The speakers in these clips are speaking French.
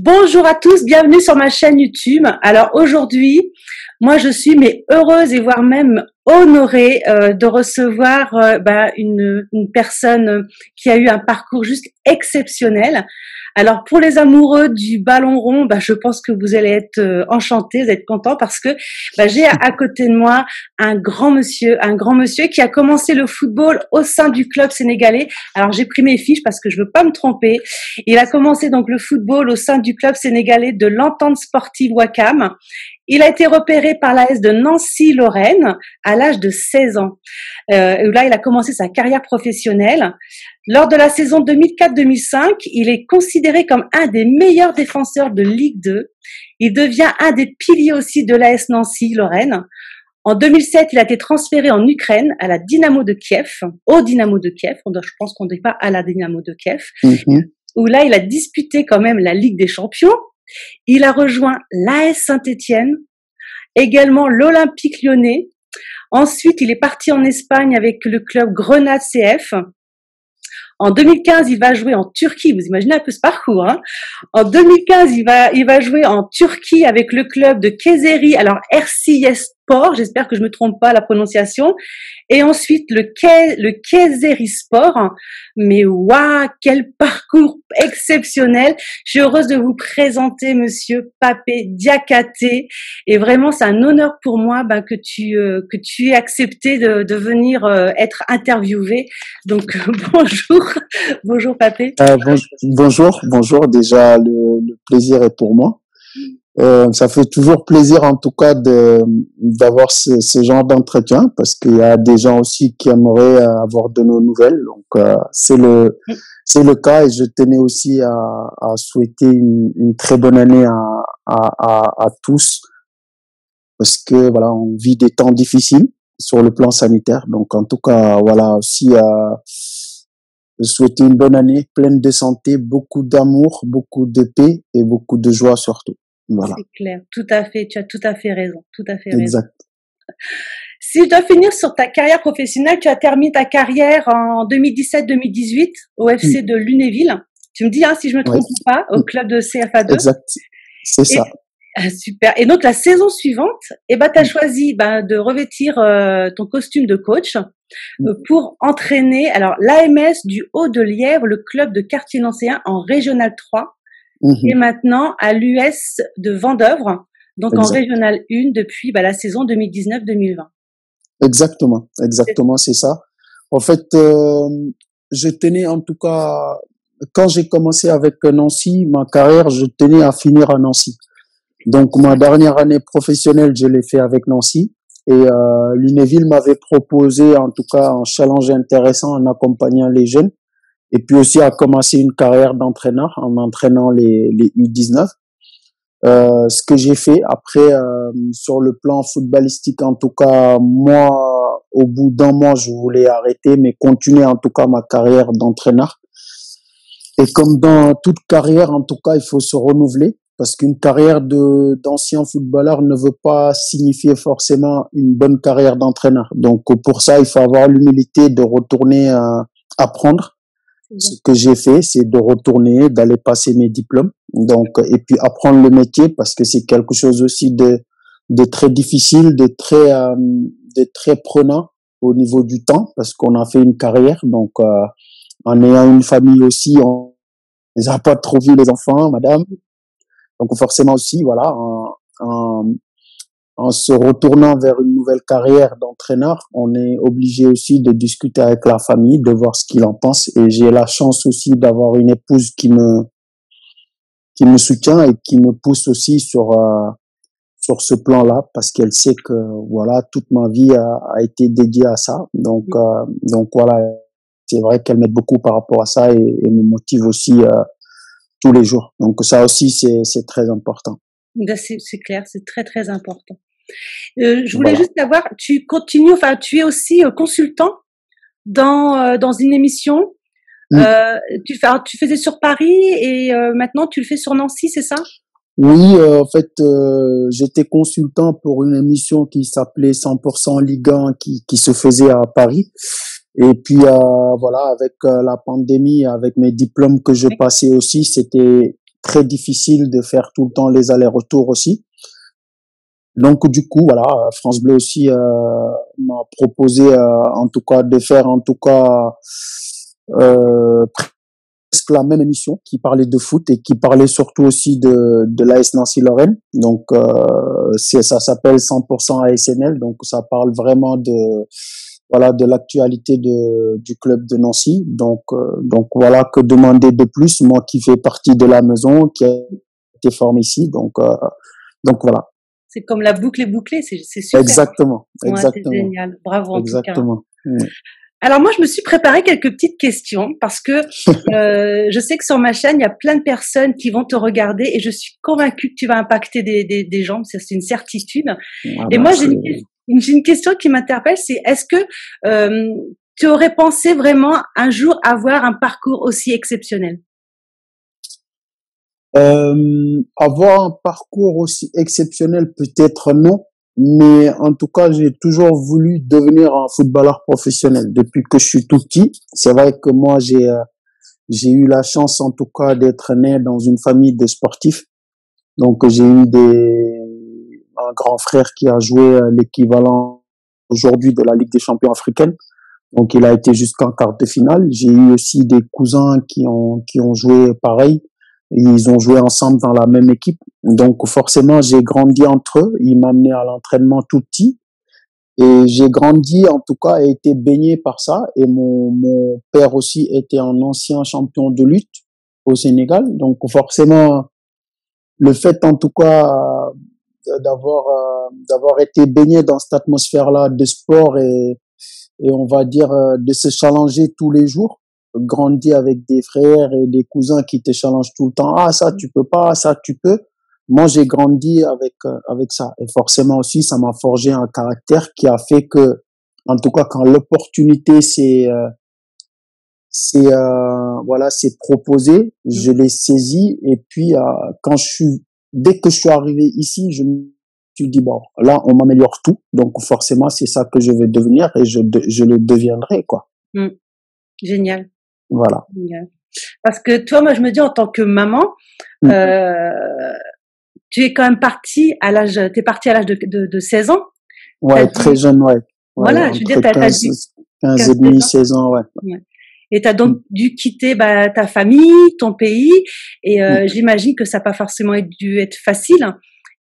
Bonjour à tous, bienvenue sur ma chaîne YouTube. Alors aujourd'hui, moi je suis heureuse et voire même honorée de recevoir une personne qui a eu un parcours juste exceptionnel. Alors pour les amoureux du ballon rond, je pense que vous allez être enchantés, vous êtes contents parce que j'ai à côté de moi un grand monsieur qui a commencé le football au sein du club sénégalais. Alors j'ai pris mes fiches parce que je veux pas me tromper. Il a commencé donc le football au sein du club sénégalais de l'Entente Sportive Ouakam. Il a été repéré par l'AS de Nancy-Lorraine à l'âge de 16 ans. Là, il a commencé sa carrière professionnelle. Lors de la saison 2004-2005, il est considéré comme un des meilleurs défenseurs de Ligue 2. Il devient un des piliers aussi de l'AS Nancy-Lorraine. En 2007, il a été transféré en Ukraine à la Dynamo de Kiev, au Dynamo de Kiev. Je pense qu'on ne dit pas à la Dynamo de Kiev. Où là, il a disputé quand même la Ligue des Champions. Il a rejoint l'AS Saint-Étienne, également l'Olympique Lyonnais. Ensuite, il est parti en Espagne avec le club Grenade CF. En 2015, il va jouer en Turquie. Vous imaginez un peu ce parcours, hein. En 2015, il va jouer en Turquie avec le club de Kayseri. Alors, Erciyesspor, j'espère que je me trompe pas la prononciation. Et ensuite, le Kayserispor. Mais waouh, quel parcours exceptionnel. Je suis heureuse de vous présenter monsieur Papé Diakhaté. Et vraiment, c'est un honneur pour moi que tu aies accepté de venir être interviewé. Donc, bonjour Papé. Bonjour. Déjà, le plaisir est pour moi. Ça fait toujours plaisir, en tout cas, d'avoir ce genre d'entretien, parce qu'il y a des gens aussi qui aimeraient avoir de nos nouvelles. Donc, c'est le cas, et je tenais aussi à souhaiter une très bonne année à tous, parce que voilà, on vit des temps difficiles sur le plan sanitaire. Donc, en tout cas, voilà, aussi souhaiter une bonne année pleine de santé, beaucoup d'amour, beaucoup de paix et beaucoup de joie surtout. Voilà. C'est clair, tout à fait, tu as tout à fait raison, Exact. Si je dois finir sur ta carrière professionnelle, tu as terminé ta carrière en 2017-2018 au FC de Lunéville. Tu me dis si je me trompe pas, au club de CFA2. Exact, c'est ça. Super. Et donc la saison suivante, tu as choisi de revêtir ton costume de coach pour entraîner l'AMS du Haut-de-Lièvre, le club de quartier-lancéen en Régional 3. Et maintenant à l'US de Vendeuvre, donc en Régional 1 depuis la saison 2019-2020. Exactement, c'est ça. En fait, je tenais, en tout cas, quand j'ai commencé avec Nancy, ma carrière, je tenais à finir à Nancy. Donc ma dernière année professionnelle, je l'ai fait avec Nancy, et Lunéville m'avait proposé, en tout cas, un challenge intéressant en accompagnant les jeunes. Et puis aussi à commencer une carrière d'entraîneur en entraînant les U19. Ce que j'ai fait après, sur le plan footballistique, en tout cas, moi, au bout d'un mois, je voulais arrêter, mais continuer en tout cas ma carrière d'entraîneur. Et comme dans toute carrière, en tout cas, il faut se renouveler, parce qu'une carrière d'ancien footballeur ne veut pas signifier forcément une bonne carrière d'entraîneur. Donc pour ça, il faut avoir l'humilité de retourner apprendre. Ce que j'ai fait, c'est de retourner, d'aller passer mes diplômes, donc, et puis apprendre le métier, parce que c'est quelque chose aussi de très difficile, de très prenant au niveau du temps, parce qu'on a fait une carrière. Donc, en ayant une famille aussi, on les a pas trop vus, les enfants, madame. Donc forcément aussi, voilà, en se retournant vers une nouvelle carrière d'entraîneur, on est obligé aussi de discuter avec la famille, de voir ce qu'ils en pensent. Et j'ai la chance aussi d'avoir une épouse qui me soutient et qui me pousse aussi sur ce plan-là, parce qu'elle sait que voilà, toute ma vie a été dédiée à ça. Donc voilà, c'est vrai qu'elle m'aide beaucoup par rapport à ça, et me motive aussi tous les jours. Donc ça aussi, c'est très important. C'est clair, c'est très très important. Je voulais juste savoir, tu es aussi consultant dans une émission. Tu faisais sur Paris et maintenant tu le fais sur Nancy, c'est ça? Oui, en fait, j'étais consultant pour une émission qui s'appelait 100% Ligue 1 qui se faisait à Paris. Et puis voilà, avec la pandémie, avec mes diplômes que je passais aussi, c'était très difficile de faire tout le temps les allers-retours aussi. Donc du coup, voilà, France Bleu aussi m'a proposé en tout cas de faire en tout cas presque la même émission qui parlait de foot et qui parlait surtout aussi de l'AS Nancy Lorraine. Donc ça s'appelle 100% ASNL, donc ça parle vraiment de l'actualité du club de Nancy. Donc voilà, que demander de plus, moi qui fais partie de la maison, qui a été formé ici. Donc voilà. C'est comme la boucle est bouclée, c'est super. Exactement, Ouais, exactement. c'est génial. Bravo en tout cas. Exactement. Oui. Alors moi, je me suis préparé quelques petites questions parce que je sais que sur ma chaîne, il y a plein de personnes qui vont te regarder et je suis convaincue que tu vas impacter des gens, c'est une certitude. Et moi, j'ai une question qui m'interpelle, c'est est-ce que tu aurais pensé vraiment un jour avoir un parcours aussi exceptionnel? Avoir un parcours aussi exceptionnel, peut-être non, mais en tout cas, j'ai toujours voulu devenir un footballeur professionnel depuis que je suis tout petit. C'est vrai que moi, j'ai eu la chance, en tout cas, d'être né dans une famille de sportifs. Donc, j'ai eu un grand frère qui a joué l'équivalent aujourd'hui de la Ligue des champions africaine. Donc, il a été jusqu'en quart de finale. J'ai eu aussi des cousins qui ont joué pareil. Ils ont joué ensemble dans la même équipe. Donc, forcément, j'ai grandi entre eux. Ils m'amenaient à l'entraînement tout petit. Et j'ai grandi, en tout cas, et été baigné par ça. Et mon père aussi était un ancien champion de lutte au Sénégal. Donc, forcément, le fait, en tout cas, d'avoir été baigné dans cette atmosphère-là de sport et on va dire de se challenger tous les jours, grandir avec des frères et des cousins qui te challengent tout le temps. Ah, ça, tu peux pas, ça, tu peux. Moi, j'ai grandi avec ça. Et forcément aussi, ça m'a forgé un caractère qui a fait que, en tout cas, quand l'opportunité c'est proposé, je l'ai saisi. Et puis, dès que je suis arrivé ici, je me suis dit, bon, là, on m'améliore tout. Donc, forcément, c'est ça que je vais devenir et je le deviendrai, quoi. Génial. Voilà. Génial. Parce que toi, moi, je me dis, en tant que maman, tu es quand même t'es partie à l'âge de 16 ans. Ouais, très jeune, ouais. Voilà, je veux dire, t'as dit 15 et demi, 16 ans, ouais. Et t'as donc dû quitter ta famille, ton pays, et j'imagine que ça n'a pas forcément dû être facile.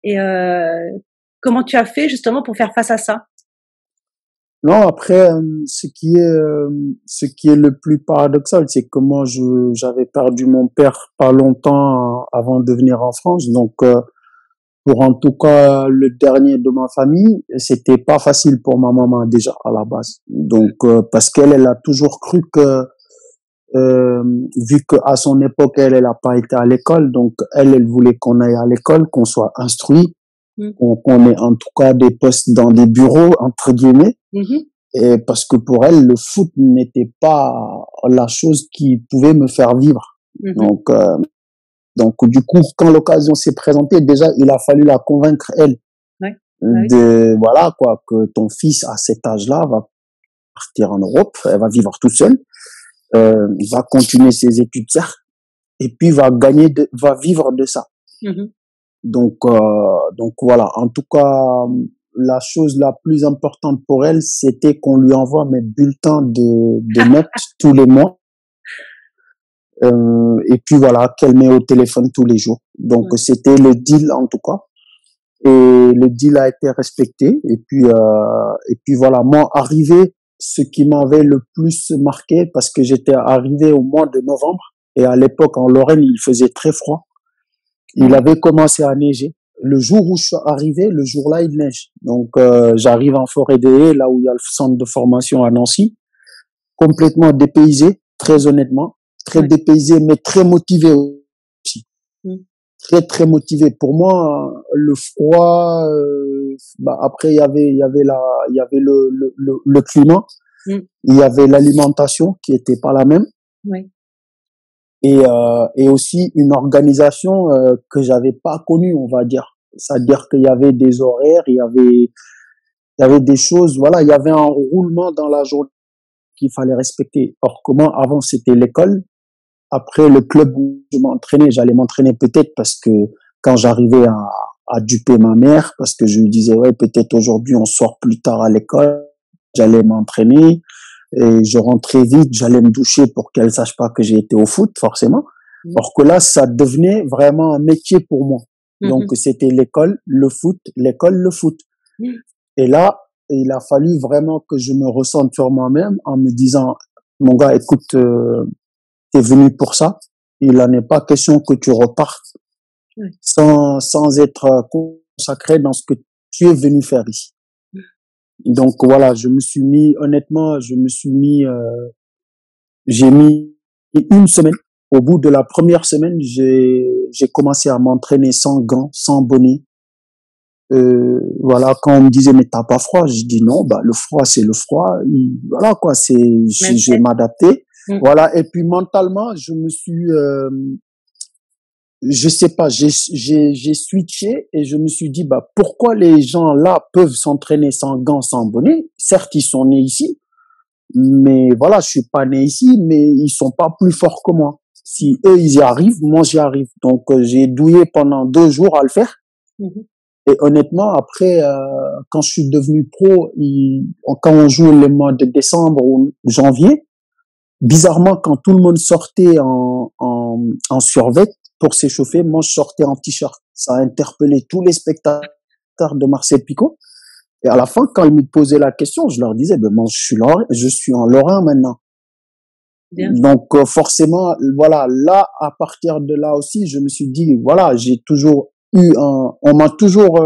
Et comment tu as fait justement pour faire face à ça? Non, après, ce qui est le plus paradoxal, c'est que moi, j'avais perdu mon père pas longtemps avant de venir en France. Donc, pour en tout cas le dernier de ma famille, c'était pas facile pour ma maman déjà à la base. Donc, parce qu'elle a toujours cru que vu que à son époque elle a pas été à l'école, donc elle voulait qu'on aille à l'école, qu'on soit instruit, qu'on ait en tout cas des postes dans des bureaux entre guillemets. Et parce que pour elle, le foot n'était pas la chose qui pouvait me faire vivre. Donc du coup, quand l'occasion s'est présentée, déjà il a fallu la convaincre elle voilà quoi, que ton fils à cet âge-là va partir en Europe, elle va vivre tout seul. Va continuer ses études, certes, et puis va vivre de ça. Donc voilà. En tout cas, la chose la plus importante pour elle, c'était qu'on lui envoie mes bulletins de notes tous les mois. Et puis voilà, qu'elle met au téléphone tous les jours. Donc c'était le deal en tout cas. Et le deal a été respecté. Et puis voilà, moi arrivé, ce qui m'avait le plus marqué, parce que j'étais arrivé au mois de novembre, et à l'époque en Lorraine, il faisait très froid. Il avait commencé à neiger. Le jour où je suis arrivé, le jour-là, il neige. Donc j'arrive en Forêt des Haies, là où il y a le centre de formation à Nancy, complètement dépaysé, très honnêtement, très dépaysé, mais très motivé aussi. Très très motivé. Pour moi, le froid, après il y avait le climat, il y avait l'alimentation qui était pas la même, et aussi une organisation que j'avais pas connue, on va dire. C'est-à-dire qu'il y avait des horaires, il y avait des choses, voilà, il y avait un roulement dans la journée qu'il fallait respecter. Or comment avant c'était l'école, après le club où je m'entraînais, j'allais m'entraîner peut-être parce que quand j'arrivais à duper ma mère, parce que je lui disais, ouais, peut-être aujourd'hui on sort plus tard à l'école, j'allais m'entraîner et je rentrais vite, j'allais me doucher pour qu'elle sache pas que j'ai été au foot, forcément. Alors que là, ça devenait vraiment un métier pour moi. Donc, c'était l'école, le foot, l'école, le foot. Et là, il a fallu vraiment que je me ressente sur moi-même en me disant, mon gars, écoute, t'es venu pour ça. Il n'en est pas question que tu repartes sans être consacré dans ce que tu es venu faire ici. Donc voilà, honnêtement, j'ai mis une semaine. Au bout de la première semaine, j'ai commencé à m'entraîner sans gants, sans bonnet. Voilà, quand on me disait mais t'as pas froid, je dis non, bah le froid c'est le froid. Voilà quoi, je vais m'adapter. Voilà, et puis mentalement, je sais pas, j'ai switché et je me suis dit bah pourquoi les gens là peuvent s'entraîner sans gants, sans bonnet. Certes, ils sont nés ici, mais voilà, je suis pas né ici, mais ils sont pas plus forts que moi. Si eux ils y arrivent, moi j'y arrive. Donc j'ai douillé pendant 2 jours à le faire. Et honnêtement, après, quand je suis devenu pro, quand on joue le mois de décembre ou janvier, bizarrement, quand tout le monde sortait en survêt pour s'échauffer, moi je sortais en t-shirt. Ça a interpellé tous les spectateurs de Marseille Picot. Et à la fin, quand ils me posaient la question, je leur disais, ben moi je suis en Lorrain maintenant. Bien. Donc forcément, voilà, là, à partir de là aussi, je me suis dit, voilà, j'ai toujours on m'a toujours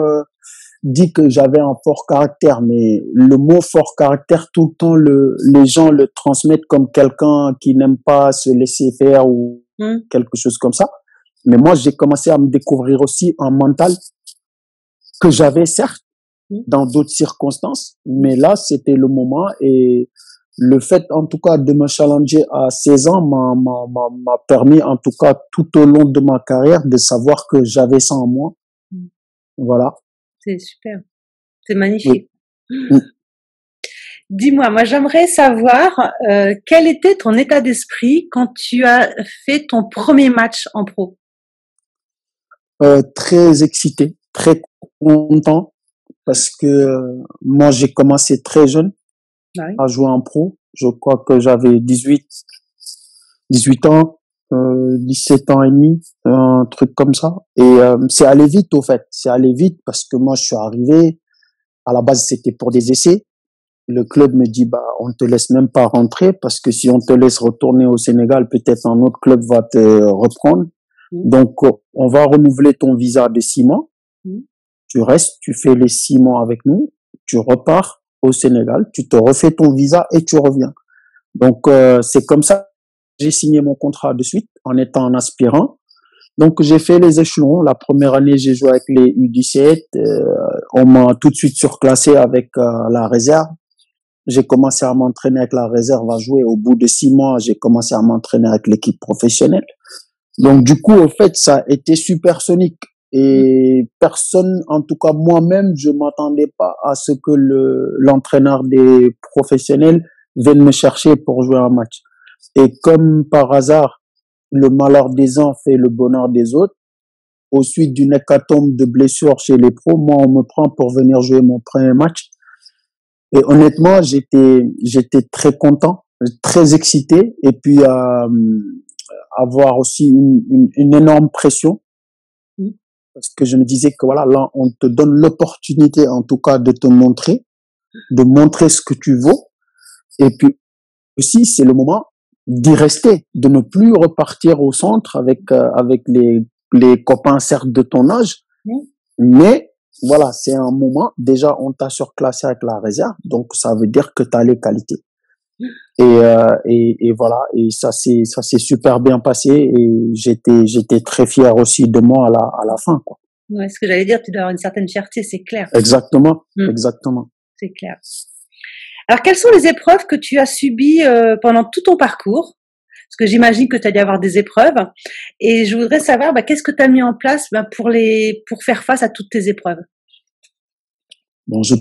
dit que j'avais un fort caractère, mais le mot fort caractère, tout le temps, les gens le transmettent comme quelqu'un qui n'aime pas se laisser faire ou quelque chose comme ça. Mais moi, j'ai commencé à me découvrir aussi un mental que j'avais, certes, dans d'autres circonstances, mais là, c'était le moment et le fait, en tout cas, de me challenger à 16 ans m'a permis, en tout cas, tout au long de ma carrière, de savoir que j'avais ça en moi. Voilà. C'est super. C'est magnifique. Oui. Dis-moi, moi, j'aimerais savoir quel était ton état d'esprit quand tu as fait ton premier match en pro? Très excité, très content, parce que moi, j'ai commencé très jeune à jouer en pro. Je crois que j'avais 18 ans, 17 ans et demi, un truc comme ça. Et c'est allé vite, au fait. C'est allé vite parce que moi, je suis arrivé. À la base, c'était pour des essais. Le club me dit, bah, on te laisse même pas rentrer parce que si on te laisse retourner au Sénégal, peut-être un autre club va te reprendre. Donc, on va renouveler ton visa de 6 mois. Tu restes, tu fais les 6 mois avec nous, tu repars au Sénégal, tu te refais ton visa et tu reviens. Donc, c'est comme ça que j'ai signé mon contrat de suite en étant un aspirant. Donc, j'ai fait les échelons. La première année, j'ai joué avec les U17. On m'a tout de suite surclassé avec la réserve. J'ai commencé à m'entraîner avec la réserve à jouer. Au bout de 6 mois, j'ai commencé à m'entraîner avec l'équipe professionnelle. Donc, du coup, au fait, ça a été supersonique. Et personne, en tout cas moi-même, je m'attendais pas à ce que l'entraîneur des professionnels vienne me chercher pour jouer un match. Et comme par hasard, le malheur des uns fait le bonheur des autres. Au suite d'une hécatombe de blessures chez les pros, moi, on me prend pour venir jouer mon premier match. Et honnêtement, j'étais très content, très excité, et puis avoir aussi une énorme pression, parce que je me disais que voilà, là, on te donne l'opportunité, en tout cas, de te montrer, de montrer ce que tu vaux, et puis aussi, c'est le moment d'y rester, de ne plus repartir au centre avec les copains certes de ton âge, mais voilà, c'est un moment, déjà on t'a surclassé avec la réserve, donc ça veut dire que tu as les qualités. Et voilà, et ça s'est super bien passé et j'étais très fier aussi de moi à la fin, quoi. Ouais, ce que j'allais dire, tu dois avoir une certaine fierté, c'est clair. Exactement, exactement. C'est clair. Alors, quelles sont les épreuves que tu as subies pendant tout ton parcours? Parce que j'imagine que tu as dû avoir des épreuves. Et je voudrais savoir, qu'est-ce que tu as mis en place pour faire face à toutes tes épreuves? Bon, je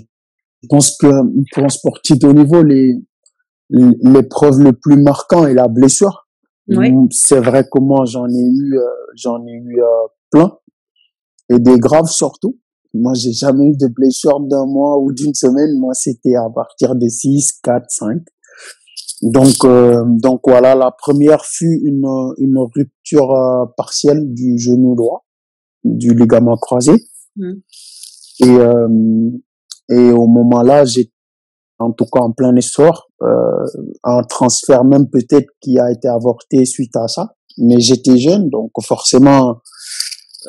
pense que pour un sportif de haut niveau, l'épreuve le plus marquant est la blessure. Oui. C'est vrai que moi, j'en ai eu plein et des graves surtout. Moi, j'ai jamais eu de blessure d'un mois ou d'une semaine. Moi, c'était à partir de 6, 4, 5. Donc voilà, la première fut une rupture partielle du genou droit, du ligament croisé. Mm. Et, et au moment-là, j'étais en tout cas en plein essor, un transfert même peut-être qui a été avorté suite à ça. Mais j'étais jeune, donc forcément,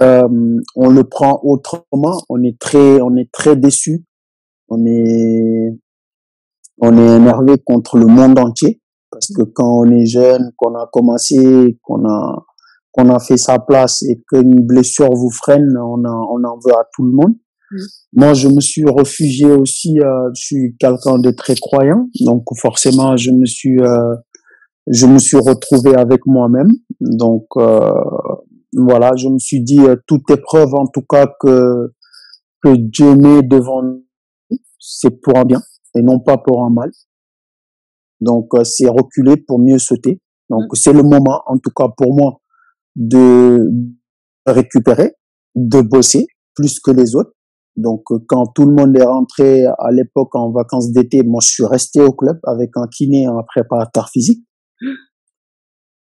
on le prend autrement. On est très déçu. On est, on est énervé contre le monde entier parce que quand on est jeune, qu'on a commencé, qu'on a fait sa place et qu'une blessure vous freine, on en veut à tout le monde. Mm. Moi, je me suis réfugié aussi. Je suis quelqu'un de très croyant, donc forcément, je me suis retrouvé avec moi-même. Donc voilà, je me suis dit toute épreuve, en tout cas que Dieu met devant nous, c'est pour un bien et non pas pour un mal. Donc c'est reculer pour mieux sauter. Donc c'est le moment, en tout cas pour moi, de récupérer, de bosser plus que les autres. Donc quand tout le monde est rentré à l'époque en vacances d'été, moi je suis resté au club avec un kiné et un préparateur physique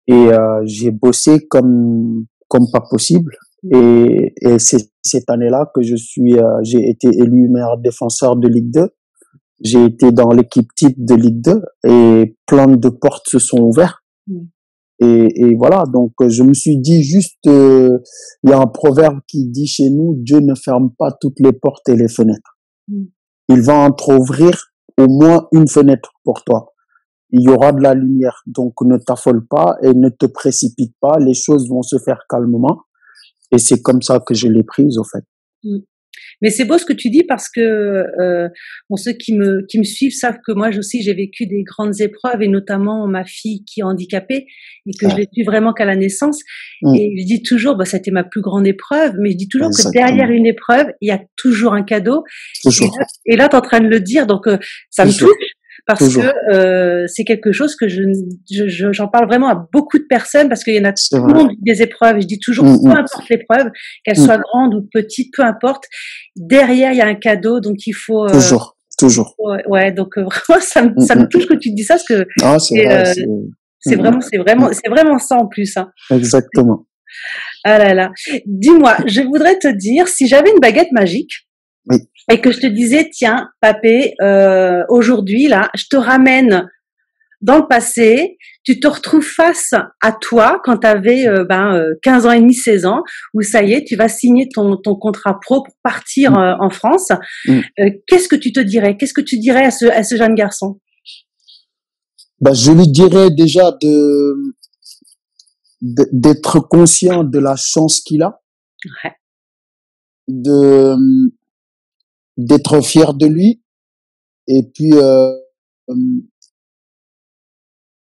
et j'ai bossé comme pas possible. Et c'est cette année-là que j'ai été élu meilleur défenseur de Ligue 2. J'ai été dans l'équipe type de Ligue 2 et plein de portes se sont ouvertes. Et voilà, donc je me suis dit juste, il y a un proverbe qui dit chez nous, Dieu ne ferme pas toutes les portes et les fenêtres. Il va entrouvrir au moins une fenêtre pour toi. Il y aura de la lumière, donc ne t'affole pas et ne te précipite pas, les choses vont se faire calmement. Et c'est comme ça que je l'ai prise, au fait. Mais c'est beau ce que tu dis parce que bon, ceux qui me suivent savent que moi aussi j'ai vécu des grandes épreuves et notamment ma fille qui est handicapée et que je l'ai su vraiment qu'à la naissance. Et je dis toujours, bah, ça a été ma plus grande épreuve, mais je dis toujours que derrière une épreuve, il y a toujours un cadeau. Toujours. Et là, tu es en train de le dire, donc ça me touche. Parce que c'est quelque chose que j'en parle vraiment à beaucoup de personnes parce qu'il y en a tout le monde des épreuves. Je dis toujours, peu importe l'épreuve, qu'elle soit grande ou petite, peu importe. Derrière, il y a un cadeau, donc il faut toujours. Ouais, donc vraiment, ça me touche que tu te dis ça parce que c'est vraiment ça en plus. Hein. Exactement. Ah là là. Dis-moi, je voudrais te dire, si j'avais une baguette magique. Oui. Et que je te disais, tiens, papé, aujourd'hui, là, je te ramène dans le passé, tu te retrouves face à toi quand tu avais 15 ans et demi, 16 ans, où ça y est, tu vas signer ton contrat pro pour partir en France. Qu'est-ce que tu te dirais? Qu'est-ce que tu dirais à ce jeune garçon? Je lui dirais déjà d'être conscient de la chance qu'il a, d'être fier de lui et puis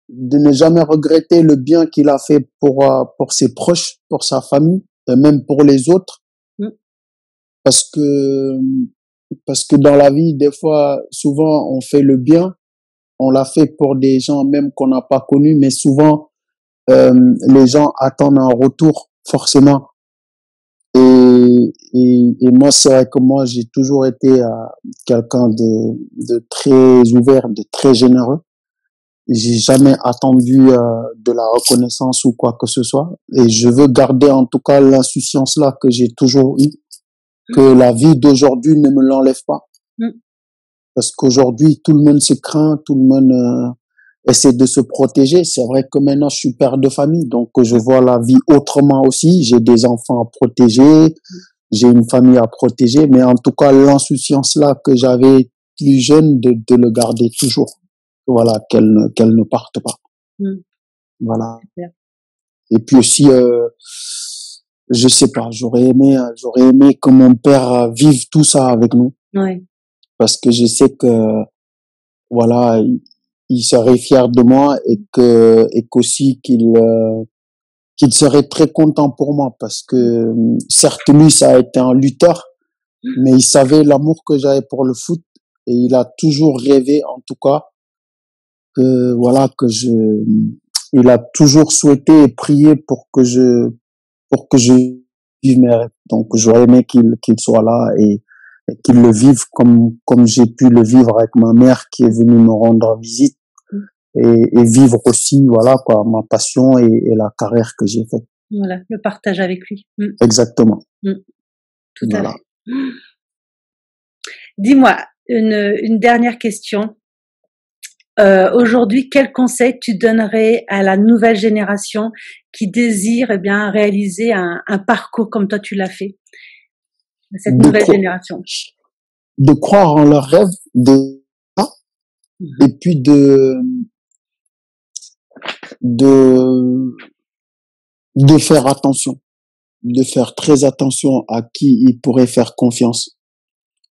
de ne jamais regretter le bien qu'il a fait pour ses proches, pour sa famille et même pour les autres. Parce que dans la vie, des fois, souvent, on fait le bien, on l'a fait pour des gens même qu'on n'a pas connus, mais souvent, les gens attendent un retour, forcément. Et moi, c'est vrai que moi, j'ai toujours été quelqu'un de très ouvert, de très généreux. J'ai jamais attendu de la reconnaissance ou quoi que ce soit. Et je veux garder en tout cas l'insouciance là que j'ai toujours eue, que la vie d'aujourd'hui ne me l'enlève pas. Parce qu'aujourd'hui, tout le monde se craint, tout le monde essaie de se protéger. C'est vrai que maintenant, je suis père de famille, donc je vois la vie autrement aussi. J'ai des enfants à protéger, j'ai une famille à protéger, mais en tout cas, l'insouciance là que j'avais plus jeune, de le garder toujours. Voilà, qu'elle ne parte pas. Voilà. Et puis aussi, je sais pas, j'aurais aimé que mon père vive tout ça avec nous. Ouais. Parce que je sais que, voilà, il serait fier de moi et qu'aussi qu'il serait très content pour moi parce que, certes, lui, ça a été un lutteur, mais il savait l'amour que j'avais pour le foot et il a toujours rêvé, en tout cas, que Il a toujours souhaité et prié pour que je vive mes rêves. Donc, j'aurais aimé qu'il soit là et qu'il le vive comme j'ai pu le vivre avec ma mère qui est venue me rendre visite et vivre aussi, voilà, quoi, ma passion et la carrière que j'ai faite. Voilà, le partage avec lui. Exactement. Tout Voilà. à fait. Dis-moi, une dernière question. Aujourd'hui, quel conseil tu donnerais à la nouvelle génération qui désire réaliser un parcours comme toi tu l'as fait, cette nouvelle génération? De croire en leurs rêves, et puis de faire attention, de faire très attention à qui ils pourraient faire confiance.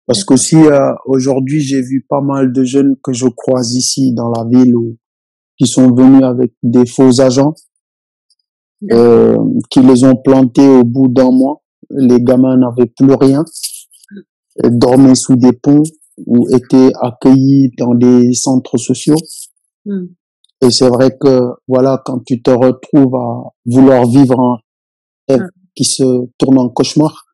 Parce que si aujourd'hui j'ai vu pas mal de jeunes que je croise ici dans la ville qui sont venus avec des faux agents, qui les ont plantés au bout d'un mois, les gamins n'avaient plus rien, dormaient sous des ponts ou étaient accueillis dans des centres sociaux. Et c'est vrai que voilà, quand tu te retrouves à vouloir vivre un rêve qui se tourne en cauchemar,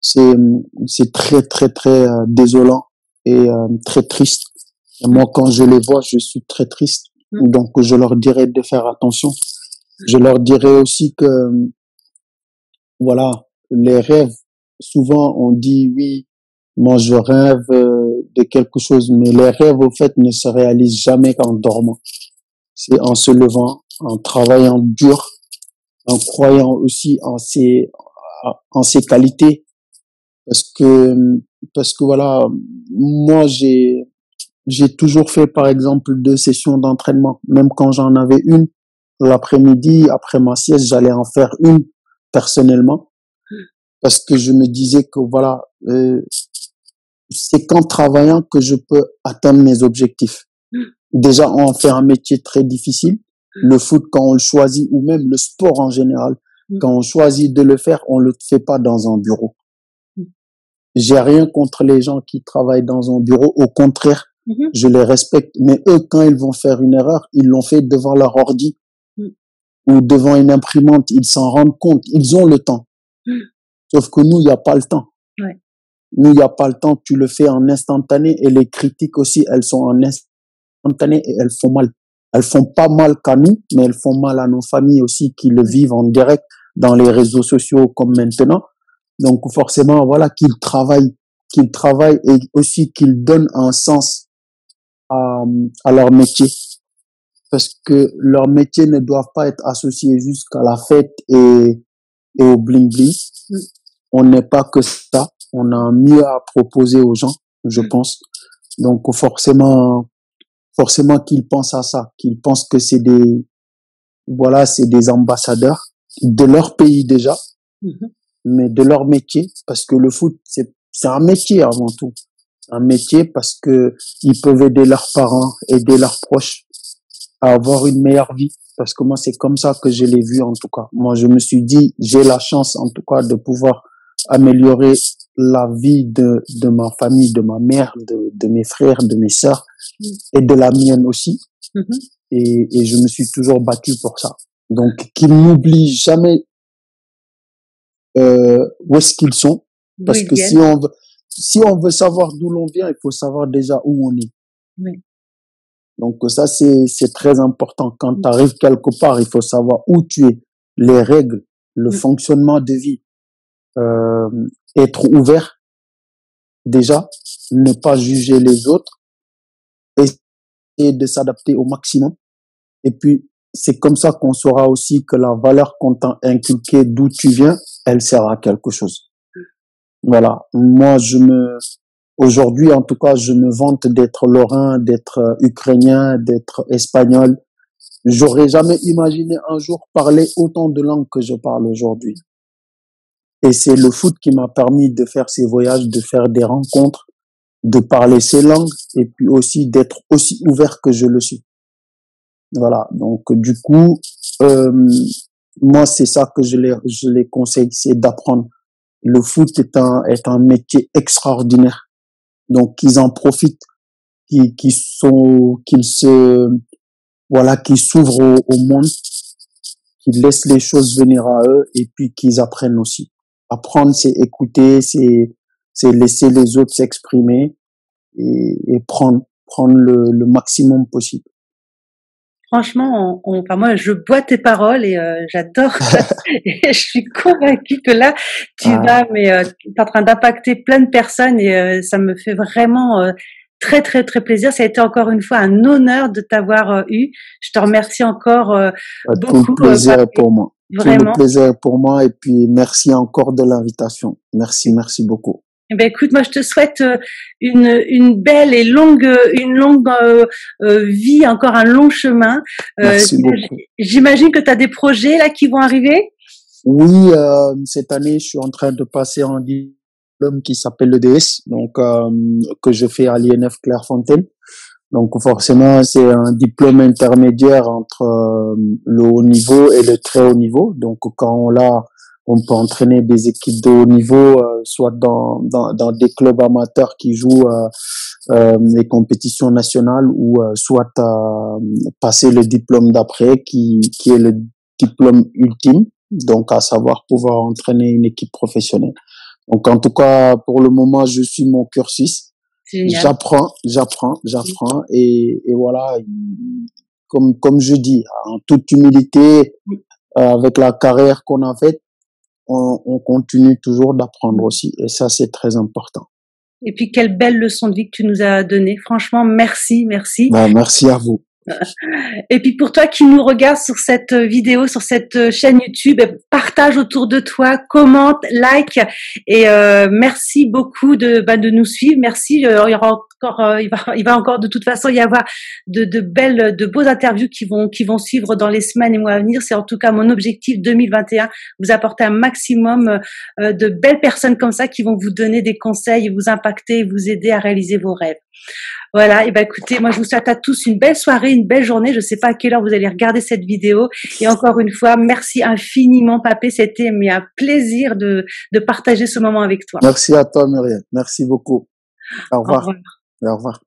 c'est très très très désolant et très triste. Et moi, quand je les vois, je suis très triste. Donc, je leur dirais de faire attention. Je leur dirais aussi que voilà, les rêves. Souvent, on dit oui, moi je rêve de quelque chose, mais les rêves au fait ne se réalisent jamais qu'en dormant. C'est en se levant, en travaillant dur, en croyant aussi en ses qualités. Parce que voilà, moi j'ai toujours fait par exemple 2 sessions d'entraînement. Même quand j'en avais une, l'après-midi, après ma sieste, j'allais en faire une personnellement. Parce que je me disais que voilà, c'est qu'en travaillant que je peux atteindre mes objectifs. Déjà, on fait un métier très difficile. Le foot, quand on le choisit, ou même le sport en général, quand on choisit de le faire, on le fait pas dans un bureau. J'ai rien contre les gens qui travaillent dans un bureau. Au contraire, je les respecte. Mais eux, quand ils vont faire une erreur, ils l'ont fait devant leur ordi ou devant une imprimante. Ils s'en rendent compte. Ils ont le temps. Sauf que nous, il n'y a pas le temps. Nous, il n'y a pas le temps. Tu le fais en instantané et les critiques aussi, elles sont en instantané et elles font mal. Elles font pas mal qu'à nous, mais elles font mal à nos familles aussi qui le vivent en direct dans les réseaux sociaux comme maintenant. Donc forcément, voilà, qu'ils travaillent et aussi qu'ils donnent un sens à leur métier. Parce que leur métier ne doivent pas être associés jusqu'à la fête et au bling bling. On n'est pas que ça. On a mieux à proposer aux gens, je pense. Donc forcément qu'ils pensent à ça, qu'ils pensent que c'est des ambassadeurs de leur pays déjà, mais de leur métier, parce que le foot, c'est un métier avant tout. Un métier parce que ils peuvent aider leurs parents, aider leurs proches à avoir une meilleure vie. Parce que moi, c'est comme ça que je l'ai vu en tout cas. Moi, je me suis dit, j'ai la chance en tout cas de pouvoir améliorer la vie de ma famille, de ma mère, de mes frères, de mes sœurs et de la mienne aussi. Et je me suis toujours battu pour ça. Donc, qu'ils n'oublient jamais où est-ce qu'ils sont. Parce que si on veut savoir d'où l'on vient, il faut savoir déjà où on est. Donc ça, c'est très important. Quand tu arrives quelque part, il faut savoir où tu es, les règles, le fonctionnement de vie, être ouvert déjà, ne pas juger les autres, essayer de s'adapter au maximum. Et puis, c'est comme ça qu'on saura aussi que la valeur qu'on t'a inculquée d'où tu viens, elle sert à quelque chose. Voilà. Moi, aujourd'hui, en tout cas, je me vante d'être lorrain, d'être ukrainien, d'être espagnol. J'aurais jamais imaginé un jour parler autant de langues que je parle aujourd'hui. Et c'est le foot qui m'a permis de faire ces voyages, de faire des rencontres, de parler ces langues et puis aussi d'être aussi ouvert que je le suis. Voilà. Donc, du coup, moi, c'est ça que je les conseille, c'est d'apprendre. Le foot est un métier extraordinaire. Donc, qu'ils en profitent, qu'ils voilà, qui s'ouvrent au monde, qui laissent les choses venir à eux et puis qu'ils apprennent aussi. Apprendre, c'est écouter, c'est laisser les autres s'exprimer et prendre le maximum possible. Franchement, enfin moi, je bois tes paroles et j'adore. Et je suis convaincue que là, tu Ah, vas, mais t'es en train d'impacter plein de personnes et ça me fait vraiment très très très plaisir. Ça a été encore une fois un honneur de t'avoir eu. Je te remercie encore tout le beaucoup, plaisir est pour moi. Tout le vraiment. plaisir est pour moi et puis merci encore de l'invitation. Merci beaucoup. Eh ben écoute, moi je te souhaite une belle et longue vie, encore un long chemin. Merci beaucoup. J'imagine que tu as des projets là qui vont arriver. Oui, cette année, je suis en train de passer un diplôme qui s'appelle l'EDS, donc que je fais à l'INF Clairefontaine. Donc forcément, c'est un diplôme intermédiaire entre le haut niveau et le très haut niveau. Donc quand on l'a, on peut entraîner des équipes de haut niveau, soit dans des clubs amateurs qui jouent les compétitions nationales ou soit passer le diplôme d'après qui est le diplôme ultime, donc à savoir pouvoir entraîner une équipe professionnelle. Donc en tout cas, pour le moment, je suis mon cursus. Génial. J'apprends et voilà, comme je dis, en toute humilité, avec la carrière qu'on a faite, on continue toujours d'apprendre aussi et ça c'est très important. Et puis quelle belle leçon de vie que tu nous as donnée. Franchement, merci, merci. Ben, merci à vous. Et puis pour toi qui nous regarde sur cette vidéo, sur cette chaîne YouTube, partage autour de toi, commente, like et merci beaucoup de nous suivre. Merci. Il y aura encore, il va encore de toute façon y avoir de beaux interviews qui vont suivre dans les semaines et mois à venir. C'est en tout cas mon objectif 2021, vous apporter un maximum de belles personnes comme ça qui vont vous donner des conseils, vous impacter, vous aider à réaliser vos rêves. Voilà, et ben écoutez, moi je vous souhaite à tous une belle soirée, une belle journée. Je ne sais pas à quelle heure vous allez regarder cette vidéo. Et encore une fois, merci infiniment, Papé. C'était un plaisir de partager ce moment avec toi. Merci à toi, Muriel. Merci beaucoup. Au Au revoir. revoir. Au revoir.